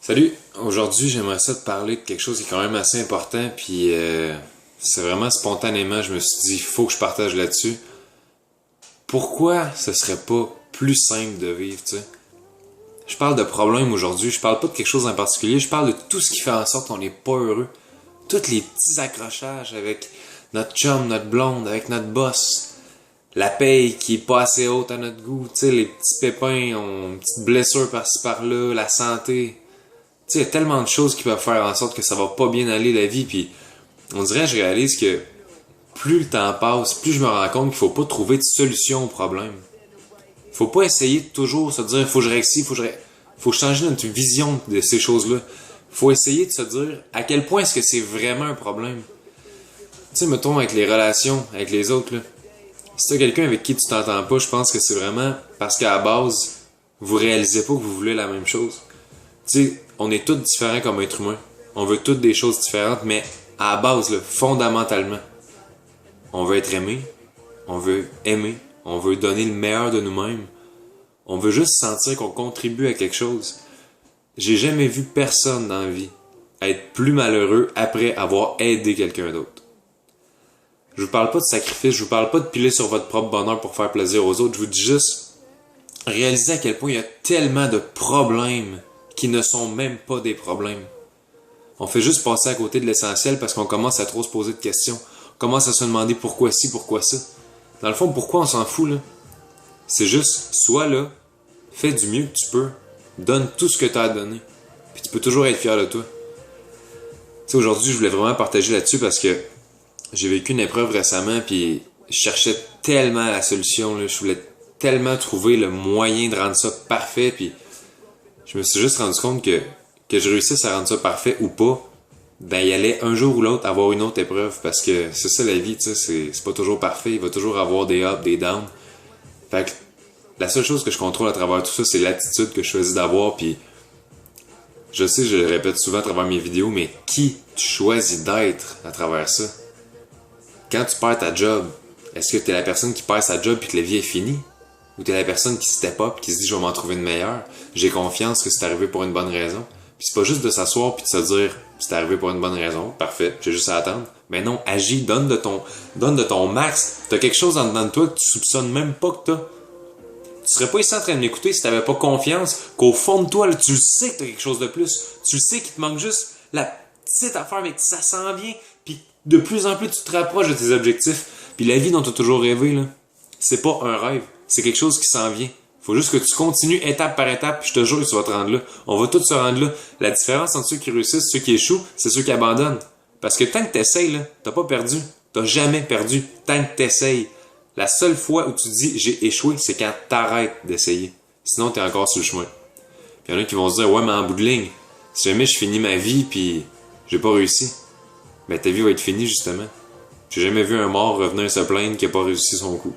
Salut, aujourd'hui j'aimerais ça te parler de quelque chose qui est quand même assez important, puis c'est vraiment spontanément, je me suis dit, il faut que je partage là-dessus. Pourquoi ce serait pas plus simple de vivre, tu sais? Je parle de problèmes aujourd'hui, je parle pas de quelque chose en particulier, je parle de tout ce qui fait en sorte qu'on n'est pas heureux. Tous les petits accrochages avec notre chum, notre blonde, avec notre boss, la paye qui est pas assez haute à notre goût, tu sais, les petits pépins, une petite blessure par-ci par-là, la santé. Tu sais, il y a tellement de choses qui peuvent faire en sorte que ça va pas bien aller la vie, puis on dirait, je réalise que plus le temps passe, plus je me rends compte qu'il faut pas trouver de solution au problème. Faut pas essayer de toujours se dire, faut que je réussisse, faut changer notre vision de ces choses-là. Faut essayer de se dire, à quel point est-ce que c'est vraiment un problème. Tu sais, mettons, avec les relations, avec les autres, là. Si t'as quelqu'un avec qui tu t'entends pas, je pense que c'est vraiment parce qu'à la base, vous réalisez pas que vous voulez la même chose. Tu sais, on est tous différents comme êtres humains. On veut toutes des choses différentes, mais à la base, là, fondamentalement, on veut être aimé, on veut aimer, on veut donner le meilleur de nous-mêmes. On veut juste sentir qu'on contribue à quelque chose. J'ai jamais vu personne dans la vie être plus malheureux après avoir aidé quelqu'un d'autre. Je vous parle pas de sacrifice, je vous parle pas de piler sur votre propre bonheur pour faire plaisir aux autres, je vous dis juste réaliser à quel point il y a tellement de problèmes qui ne sont même pas des problèmes. On fait juste passer à côté de l'essentiel parce qu'on commence à trop se poser de questions. On commence à se demander pourquoi ci, pourquoi ça. Dans le fond, pourquoi on s'en fout, là? C'est juste, sois là, fais du mieux que tu peux, donne tout ce que tu as à donner. Puis tu peux toujours être fier de toi. Tu sais, aujourd'hui, je voulais vraiment partager là-dessus parce que j'ai vécu une épreuve récemment, puis je cherchais tellement la solution, là. Je voulais tellement trouver le moyen de rendre ça parfait, puis je me suis juste rendu compte que je réussisse à rendre ça parfait ou pas, ben il allait un jour ou l'autre avoir une autre épreuve, parce que c'est ça la vie, tu sais, c'est pas toujours parfait, il va toujours avoir des ups, des downs. Fait que la seule chose que je contrôle à travers tout ça, c'est l'attitude que je choisis d'avoir, puis je sais, je le répète souvent à travers mes vidéos, mais qui tu choisis d'être à travers ça? Quand tu perds ta job, est-ce que t'es la personne qui perd sa job puis que la vie est finie? Ou t'es la personne qui step up, qui se dit je vais m'en trouver une meilleure, j'ai confiance que c'est arrivé pour une bonne raison. Puis c'est pas juste de s'asseoir puis de se dire c'est arrivé pour une bonne raison, parfait, j'ai juste à attendre. Mais non, agis, donne de ton max. T'as quelque chose en dedans de toi que tu soupçonnes même pas que t'as. Tu serais pas ici en train de m'écouter si t'avais pas confiance qu'au fond de toi, là, tu le sais que t'as quelque chose de plus. Tu le sais qu'il te manque juste la petite affaire, mais que ça s'en vient. Puis de plus en plus, tu te rapproches de tes objectifs. Puis la vie dont t'as toujours rêvé, là, c'est pas un rêve. C'est quelque chose qui s'en vient. Faut juste que tu continues étape par étape, puis je te jure que tu vas te rendre là. On va tous se rendre là. La différence entre ceux qui réussissent et ceux qui échouent, c'est ceux qui abandonnent. Parce que tant que t'essayes, là, t'as pas perdu. T'as jamais perdu. Tant que t'essayes. La seule fois où tu dis j'ai échoué, c'est quand t'arrêtes d'essayer. Sinon, t'es encore sur le chemin. Puis il y en a qui vont se dire, ouais, mais en bout de ligne, si jamais je finis ma vie puis j'ai pas réussi, ben ta vie va être finie justement. J'ai jamais vu un mort revenir se plaindre qu'il a pas réussi son coup.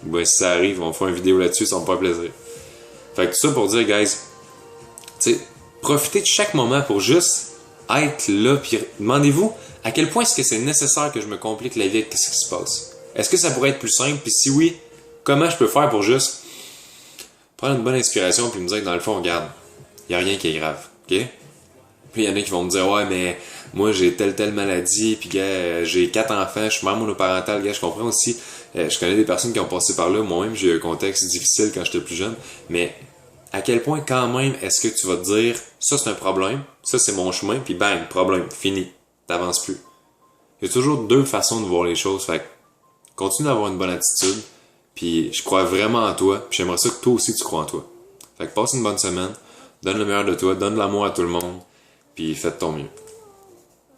Ben si ça arrive, on fera une vidéo là-dessus, ça va me faire plaisir. Fait que tout ça pour dire, guys, tu sais, profitez de chaque moment pour juste être là, puis demandez-vous à quel point est-ce que c'est nécessaire que je me complique la vie avec ce qui se passe. Est-ce que ça pourrait être plus simple, puis si oui, comment je peux faire pour juste prendre une bonne inspiration puis me dire que dans le fond, regarde, y a rien qui est grave, ok? Puis il y en a qui vont me dire, ouais, mais moi j'ai telle maladie, puis gars, j'ai 4 enfants, je suis mère monoparentale, gars, je comprends aussi. Je connais des personnes qui ont passé par là, moi-même j'ai eu un contexte difficile quand j'étais plus jeune, mais à quel point quand même est-ce que tu vas te dire, ça c'est un problème, ça c'est mon chemin, puis bang, problème, fini, t'avances plus. Il y a toujours deux façons de voir les choses, fait que continue d'avoir une bonne attitude, puis je crois vraiment en toi, puis j'aimerais ça que toi aussi tu crois en toi. Fait que passe une bonne semaine, donne le meilleur de toi, donne de l'amour à tout le monde, puis fais de ton mieux.